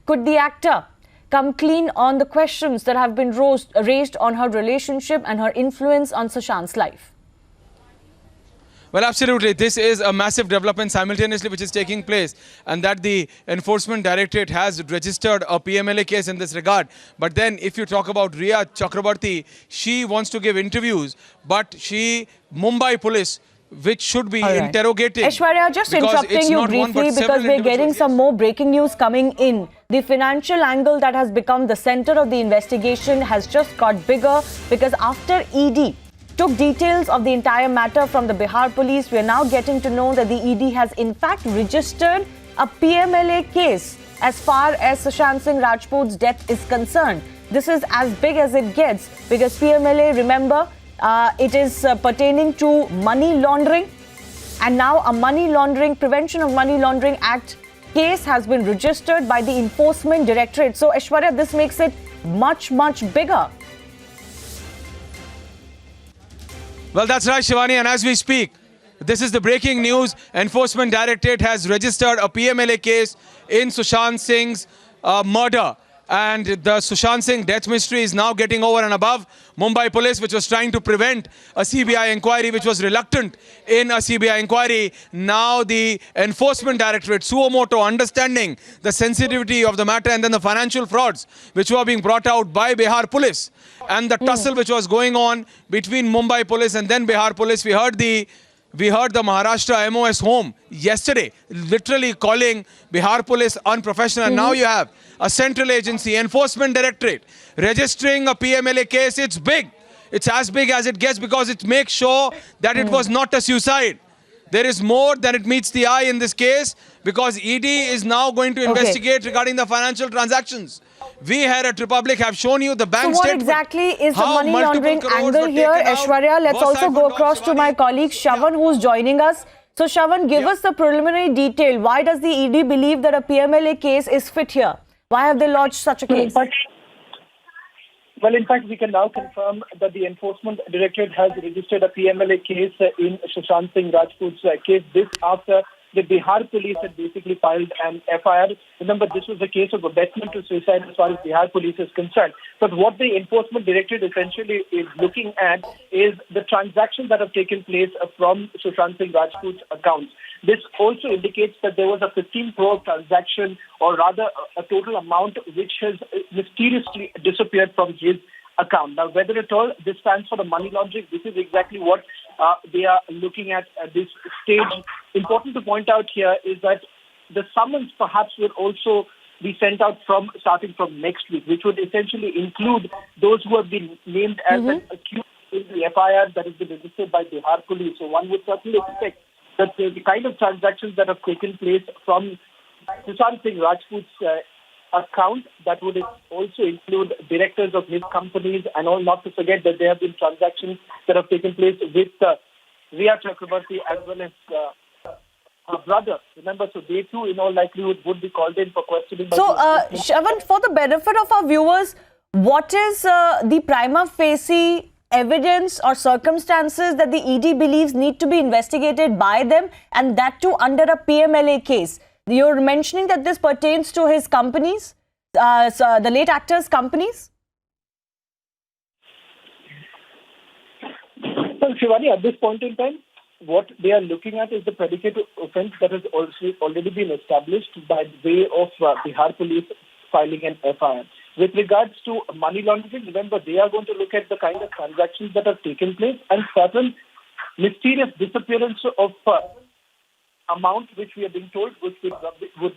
Could the actor come clean on the questions that have been raised on her relationship and her influence on Sushant's life? Well, absolutely. This is a massive development simultaneously which is taking place, and that the Enforcement Directorate has registered a PMLA case in this regard. But then if you talk about Rhea Chakrabarti, she wants to give interviews, but Mumbai police, which should be interrogating. Aishwarya, just interrupting you briefly because we're getting some more breaking news coming in. The financial angle that has become the center of the investigation has just got bigger because after ED took details of the entire matter from the Bihar police, we are now getting to know that the ED has in fact registered a PMLA case as far as Sushant Singh Rajput's death is concerned. This is as big as it gets because PMLA, remember, it is pertaining to money laundering, and now a Prevention of Money Laundering Act case has been registered by the Enforcement Directorate. So Aishwarya, this makes it much, much bigger. Well, that's right, Shivani, and as we speak, this is the breaking news. Enforcement Directorate has registered a PMLA case in Sushant Singh's murder. And the Sushant Singh death mystery is now getting over and above. Mumbai police, which was trying to prevent a CBI inquiry, which was reluctant in a CBI inquiry, now the Enforcement Directorate, suo moto, understanding the sensitivity of the matter and then the financial frauds which were being brought out by Bihar police and the tussle which was going on between Mumbai police and then Bihar police. We heard the Maharashtra MOS home yesterday, literally calling Bihar police unprofessional. And now you have a central agency, Enforcement Directorate, registering a PMLA case. It's big. It's as big as it gets because it makes sure that it was not a suicide. There is more than it meets the eye in this case because ED is now going to investigate regarding the financial transactions. We here at Republic have shown you the bank statement. So what exactly is the money laundering angle here, Aishwarya? Let's also go across to my colleague Shravan, who's joining us. So Shravan, give us the preliminary detail. Why does the ED believe that a PMLA case is fit here? Why have they lodged such a case? Well, in fact, we can now confirm that the Enforcement Directorate has registered a PMLA case in Sushant Singh Rajput's case. This after the Bihar police had basically filed an FIR. Remember, this was a case of abetment to suicide as far as Bihar police is concerned. But what the Enforcement Directorate essentially is looking at is the transactions that have taken place from Sushant Singh Rajput's accounts. This also indicates that there was a 15 crore transaction, or rather a total amount which has mysteriously disappeared from his account. Now, whether at all this stands for the money laundering, this is exactly what they are looking at this stage. Important to point out here is that the summons perhaps will also be sent out starting from next week, which would essentially include those who have been named as an accused in the FIR that has been registered by Bihar police. So one would certainly expect that the kind of transactions that have taken place from Sushant Singh Rajput's account, that would also include directors of his companies, and all, not to forget that there have been transactions that have taken place with Rhea Chakrabarti as well as her brother. Remember, so they too, in all likelihood, would be called in for questioning. So, Shravan, for the benefit of our viewers, what is the prima facie evidence or circumstances that the ED believes need to be investigated by them, and that too under a PMLA case? You're mentioning that this pertains to his companies, so the late actor's companies? Well, Shivani, at this point in time, what they are looking at is the predicate offence that has also already been established by way of Bihar police filing an FIR. With regards to money laundering, remember, they are going to look at the kind of transactions that have taken place and certain mysterious disappearance of amount which we are being told would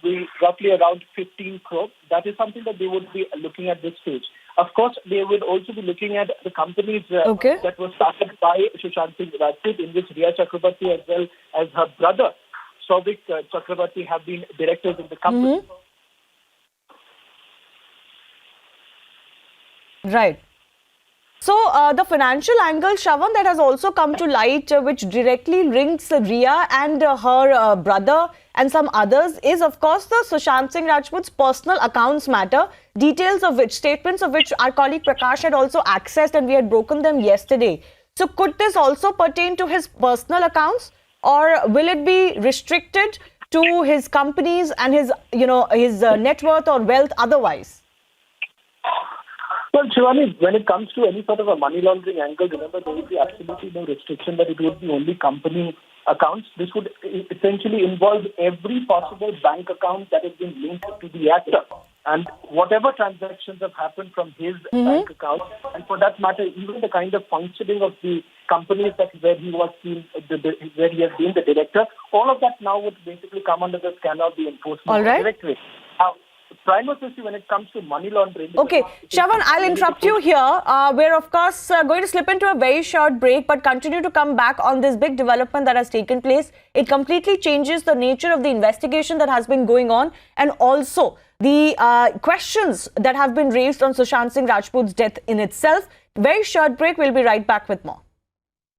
be roughly around 15 crore. That is something that they would be looking at this stage. Of course, they would also be looking at the companies that were started by Sushant Singh Rajput, in which Rhea Chakrabarti as well as her brother Souvik Chakrabarti have been directors in the company. Right. So, the financial angle, Shravan, that has also come to light, which directly links Rhea and her brother and some others, is of course the Sushant Singh Rajput's personal accounts matter, details of which, statements of which our colleague Prakash had also accessed, and we had broken them yesterday. So, could this also pertain to his personal accounts, or will it be restricted to his companies and his, his net worth or wealth otherwise? Well, Shivani, when it comes to any sort of a money laundering angle, remember there would be absolutely no restriction that it would be only company accounts. This would essentially involve every possible bank account that has been linked to the actor. And whatever transactions have happened from his bank account, and for that matter, even the kind of functioning of the companies where he has been the director, all of that now would basically come under the scanner of the Enforcement Directorate. Now, prima facie, when it comes to money laundering... Okay, Shravan, I'll interrupt you here. We're, of course, going to slip into a very short break, but continue to come back on this big development that has taken place. It completely changes the nature of the investigation that has been going on, and also the questions that have been raised on Sushant Singh Rajput's death in itself. Very short break. We'll be right back with more.